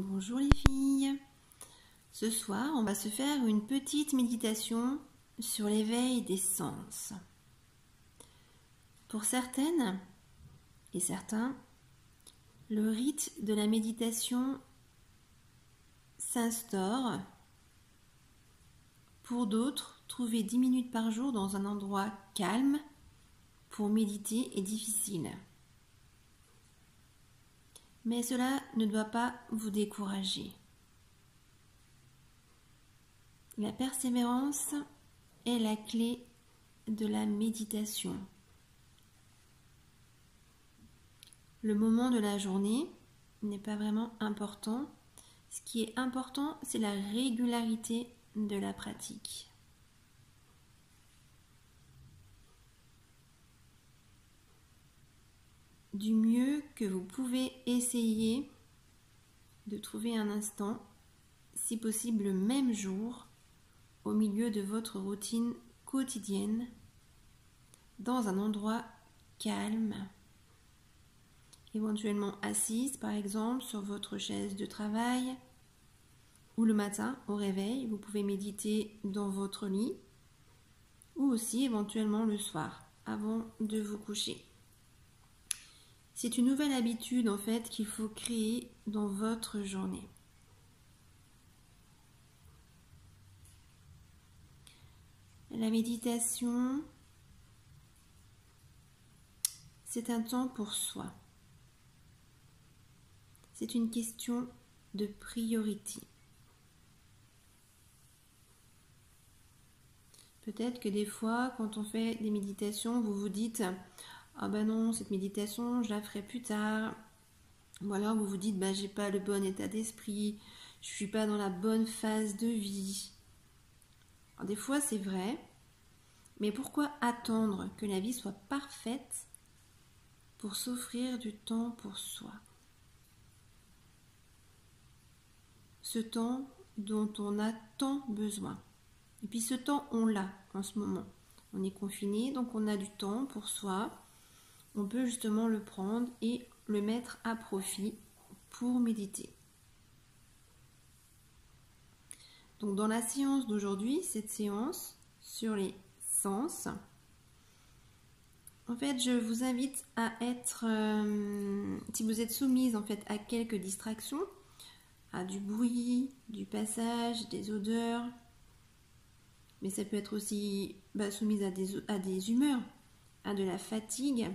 Bonjour les filles. Ce soir, on va se faire une petite méditation sur l'éveil des sens. Pour certaines et certains, le rite de la méditation s'instaure. Pour d'autres, trouver 10 minutes par jour dans un endroit calme pour méditer est difficile. Mais cela ne doit pas vous décourager. La persévérance est la clé de la méditation. Le moment de la journée n'est pas vraiment important. Ce qui est important, c'est la régularité de la pratique. Du mieux que vous pouvez essayer de trouver un instant, si possible le même jour, au milieu de votre routine quotidienne, dans un endroit calme, éventuellement assise par exemple sur votre chaise de travail, ou le matin au réveil, vous pouvez méditer dans votre lit, ou aussi éventuellement le soir, avant de vous coucher. C'est une nouvelle habitude en fait qu'il faut créer dans votre journée. La méditation, c'est un temps pour soi. C'est une question de priorité. Peut-être que des fois, quand on fait des méditations, vous vous dites « Ah ben non, cette méditation, je la ferai plus tard. » Ou alors vous vous dites « J'ai pas le bon état d'esprit, je suis pas dans la bonne phase de vie. » Alors, des fois, c'est vrai, mais pourquoi attendre que la vie soit parfaite pour s'offrir du temps pour soi? Ce temps dont on a tant besoin. Et puis ce temps, on l'a en ce moment. On est confiné, donc on a du temps pour soi. On peut justement le prendre et le mettre à profit pour méditer. Donc dans la séance d'aujourd'hui, cette séance sur les sens, en fait, je vous invite à être, si vous êtes soumise en fait à quelques distractions, à du bruit, du passage, des odeurs, mais ça peut être aussi soumise à des humeurs, à de la fatigue.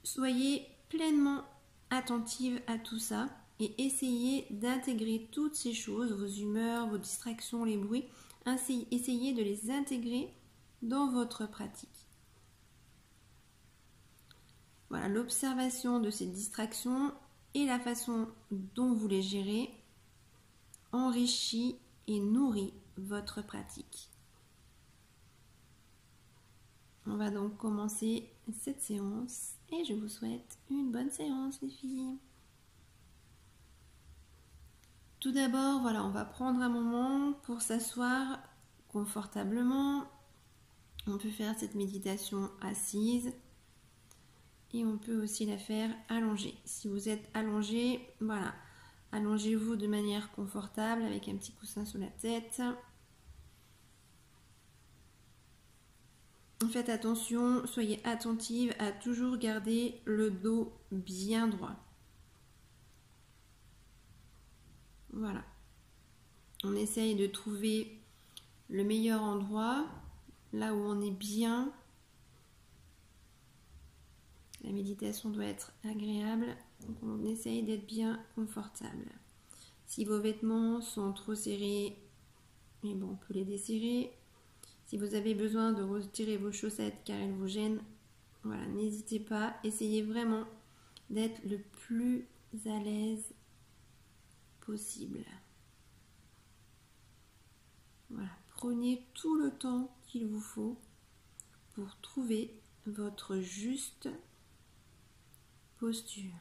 Soyez pleinement attentive à tout ça et essayez d'intégrer toutes ces choses, vos humeurs, vos distractions, les bruits, essayez de les intégrer dans votre pratique. Voilà, l'observation de ces distractions et la façon dont vous les gérez enrichit et nourrit votre pratique. On va donc commencer cette séance et je vous souhaite une bonne séance les filles. Tout d'abord, voilà, on va prendre un moment pour s'asseoir confortablement. On peut faire cette méditation assise et on peut aussi la faire allongée. Si vous êtes allongé, voilà, allongez-vous de manière confortable avec un petit coussin sous la tête. Faites attention, soyez attentive à toujours garder le dos bien droit. Voilà. On essaye de trouver le meilleur endroit, là où on est bien. La méditation doit être agréable, donc on essaye d'être bien confortable. Si vos vêtements sont trop serrés, on peut les desserrer. Si vous avez besoin de retirer vos chaussettes car elles vous gênent, voilà, n'hésitez pas. Essayez vraiment d'être le plus à l'aise possible. Voilà, prenez tout le temps qu'il vous faut pour trouver votre juste posture.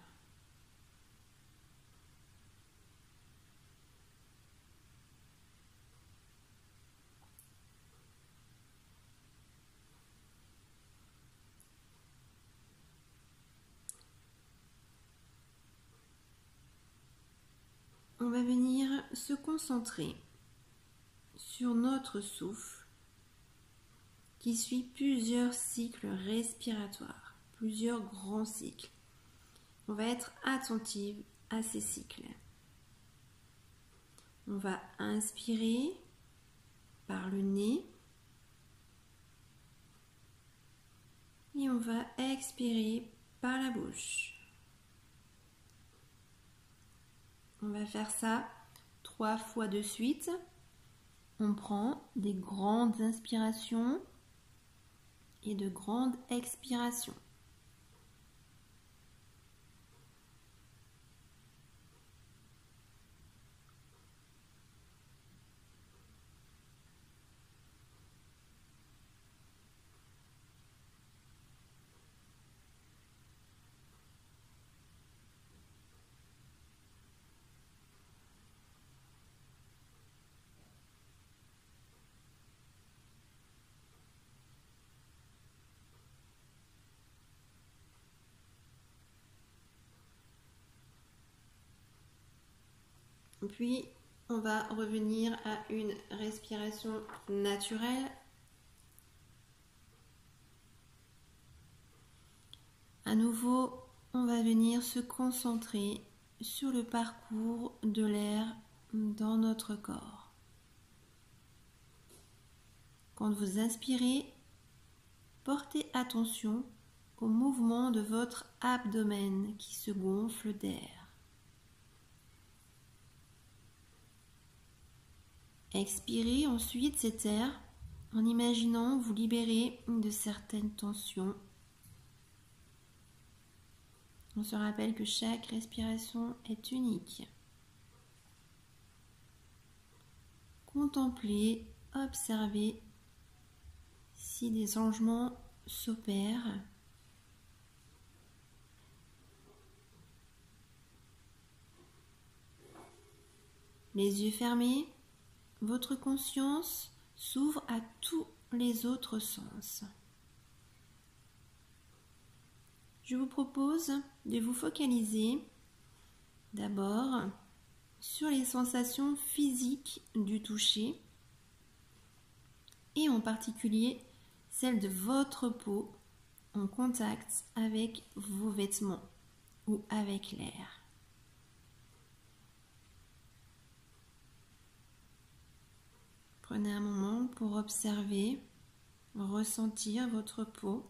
se concentrer sur notre souffle qui suit plusieurs cycles respiratoires, plusieurs grands cycles. On va être attentive à ces cycles. On va inspirer par le nez et on va expirer par la bouche. On va faire ça 3 fois de suite. On prend des grandes inspirations et de grandes expirations. Puis, on va revenir à une respiration naturelle. À nouveau, on va venir se concentrer sur le parcours de l'air dans notre corps. Quand vous inspirez, portez attention au mouvement de votre abdomen qui se gonfle d'air. Expirez ensuite cet air en imaginant vous libérer de certaines tensions. On se rappelle que chaque respiration est unique. Contemplez, observez si des changements s'opèrent. Les yeux fermés, votre conscience s'ouvre à tous les autres sens. Je vous propose de vous focaliser d'abord sur les sensations physiques du toucher et en particulier celles de votre peau en contact avec vos vêtements ou avec l'air. Prenez un moment pour observer, ressentir votre peau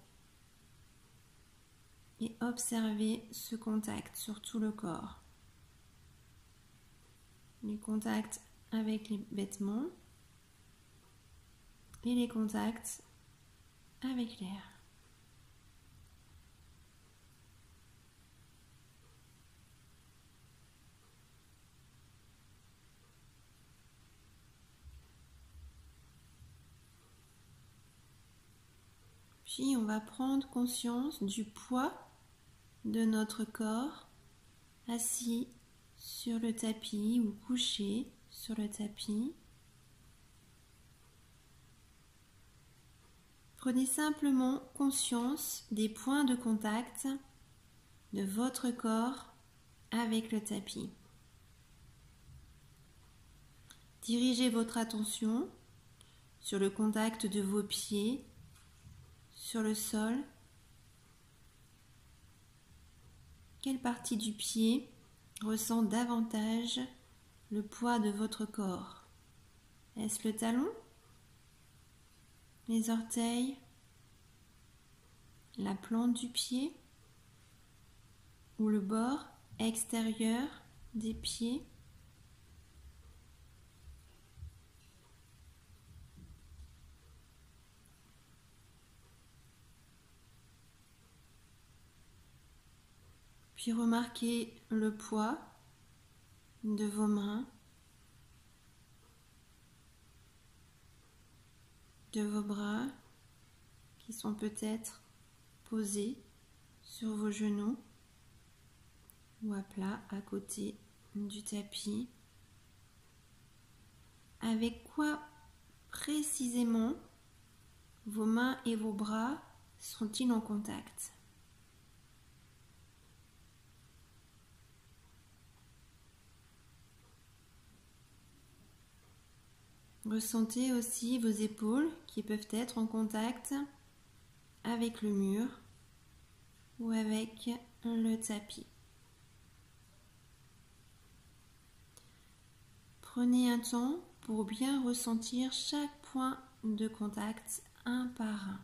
et observer ce contact sur tout le corps. Les contacts avec les vêtements et les contacts avec l'air. Puis on va prendre conscience du poids de notre corps assis sur le tapis ou couché sur le tapis. Prenez simplement conscience des points de contact de votre corps avec le tapis. Dirigez votre attention sur le contact de vos pieds sur le sol. Quelle partie du pied ressent davantage le poids de votre corps? Est-ce le talon, les orteils, la plante du pied ou le bord extérieur des pieds? Puis remarquez le poids de vos mains, de vos bras qui sont peut-être posés sur vos genoux ou à plat à côté du tapis. Avec quoi précisément vos mains et vos bras sont-ils en contact? Ressentez aussi vos épaules qui peuvent être en contact avec le mur ou avec le tapis. Prenez un temps pour bien ressentir chaque point de contact un par un.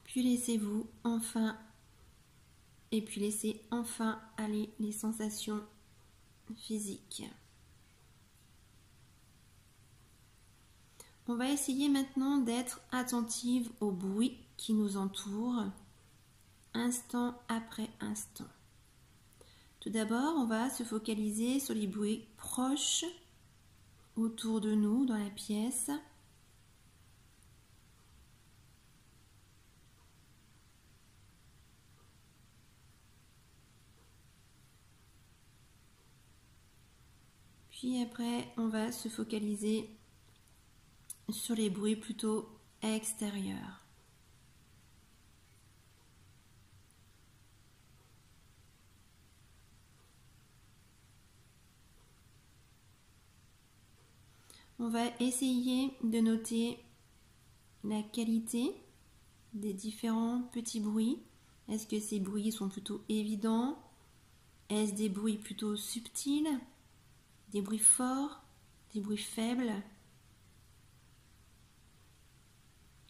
Puis laissez-vous enfin laissez enfin aller les sensations physiques. On va essayer maintenant d'être attentive aux bruits qui nous entourent, instant après instant. Tout d'abord, on va se focaliser sur les bruits proches autour de nous dans la pièce. Puis après, on va se focaliser sur les bruits plutôt extérieurs. On va essayer de noter la qualité des différents petits bruits. Est-ce que ces bruits sont plutôt évidents? Est-ce des bruits plutôt subtils? Des bruits forts? Des bruits faibles?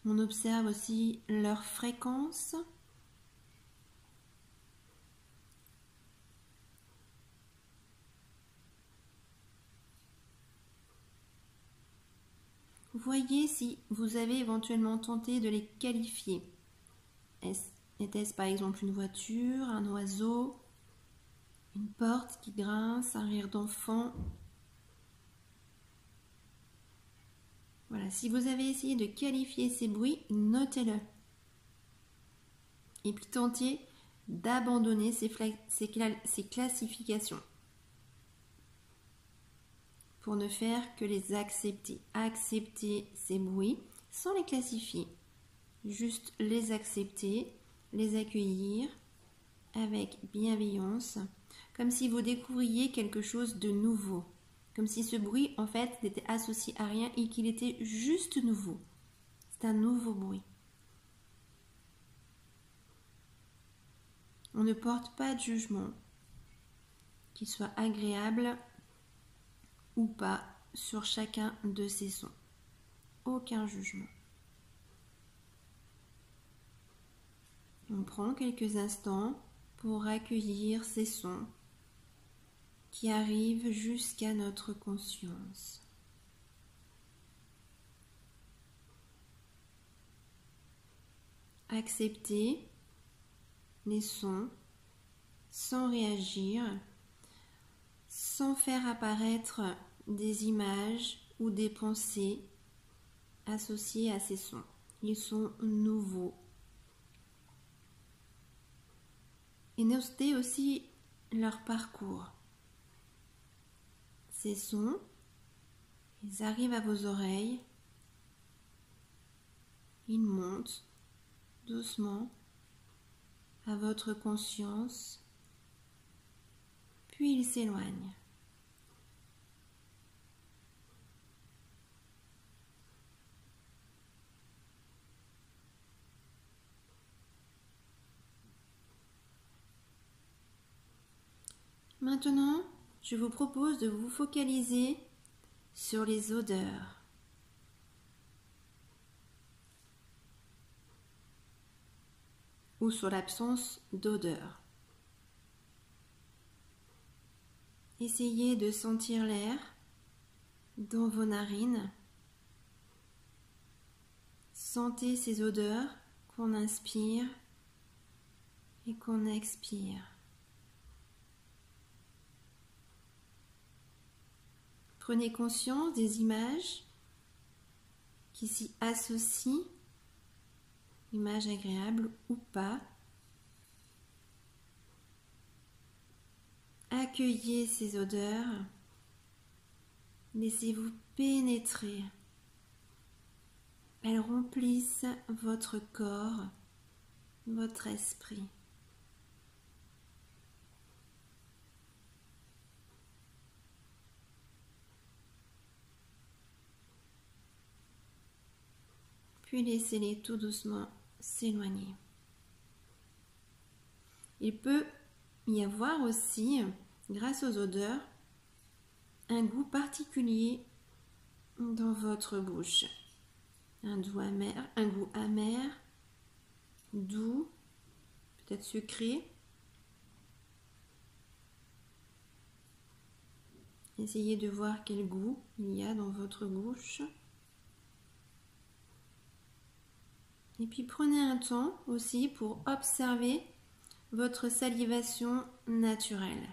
On observe aussi leur fréquence. Voyez si vous avez éventuellement tenté de les qualifier. Était-ce par exemple une voiture, un oiseau, une porte qui grince, un rire d'enfant? Voilà, si vous avez essayé de qualifier ces bruits, notez-le. Et puis tentez d'abandonner ces classifications pour ne faire que les accepter. Accepter ces bruits sans les classifier. Juste les accepter, les accueillir avec bienveillance, comme si vous découvriez quelque chose de nouveau. Comme si ce bruit, en fait, n'était associé à rien et qu'il était juste nouveau. C'est un nouveau bruit. On ne porte pas de jugement, qu'il soit agréable ou pas, sur chacun de ces sons. Aucun jugement. On prend quelques instants pour accueillir ces sons qui arrivent jusqu'à notre conscience. Accepter les sons sans réagir, sans faire apparaître des images ou des pensées associées à ces sons. Ils sont nouveaux. Et notez aussi leur parcours. Ces sons, ils arrivent à vos oreilles, ils montent doucement à votre conscience, puis ils s'éloignent. Maintenant, je vous propose de vous focaliser sur les odeurs. Ou sur l'absence d'odeur. Essayez de sentir l'air dans vos narines. Sentez ces odeurs qu'on inspire et qu'on expire. Prenez conscience des images qui s'y associent, images agréables ou pas. Accueillez ces odeurs Laissez-vous pénétrer. Elles remplissent votre corps, votre esprit. Puis laissez-les tout doucement s'éloigner. Il peut y avoir aussi, grâce aux odeurs, un goût particulier dans votre bouche. Un goût amer, doux, peut-être sucré. Essayez de voir quel goût il y a dans votre bouche. Et puis prenez un temps aussi pour observer votre salivation naturelle.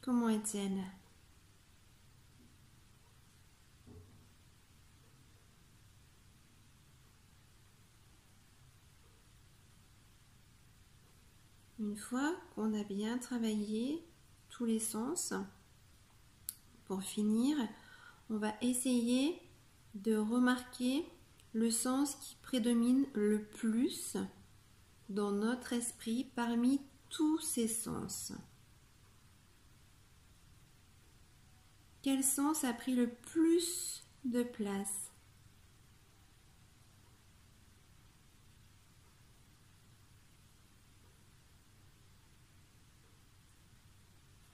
Comment est-elle ? Une fois qu'on a bien travaillé tous les sens, pour finir, on va essayer de remarquer le sens qui prédomine le plus dans notre esprit parmi tous ces sens. Quel sens a pris le plus de place ?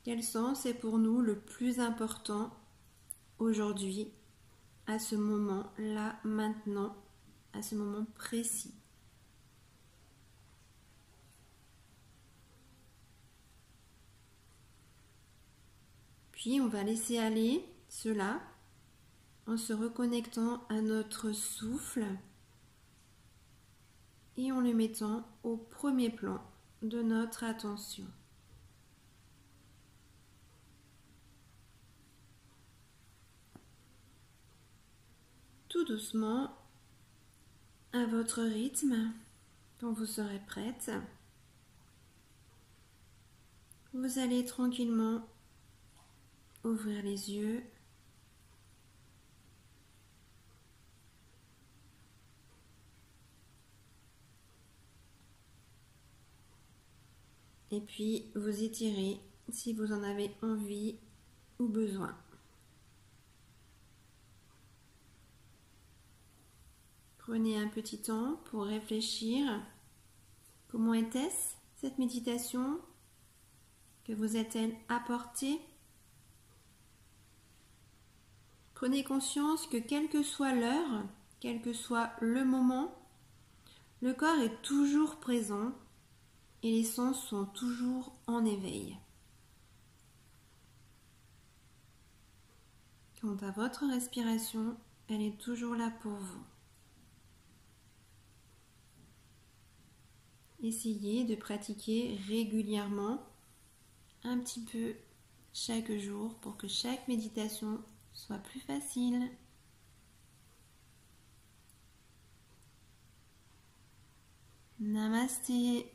Quel sens est pour nous le plus important aujourd'hui, à ce moment-là, maintenant, à ce moment précis? Puis on va laisser aller cela en se reconnectant à notre souffle et en le mettant au premier plan de notre attention. Tout doucement, à votre rythme, quand vous serez prête, vous allez tranquillement ouvrir les yeux et puis vous étirez si vous en avez envie ou besoin. Prenez un petit temps pour réfléchir. Comment était-ce cette méditation? Que vous a-t-elle apporté? Prenez conscience que quelle que soit l'heure, quel que soit le moment, le corps est toujours présent et les sens sont toujours en éveil. Quant à votre respiration, elle est toujours là pour vous. Essayez de pratiquer régulièrement, un petit peu chaque jour, pour que chaque méditation soit plus facile. Namasté.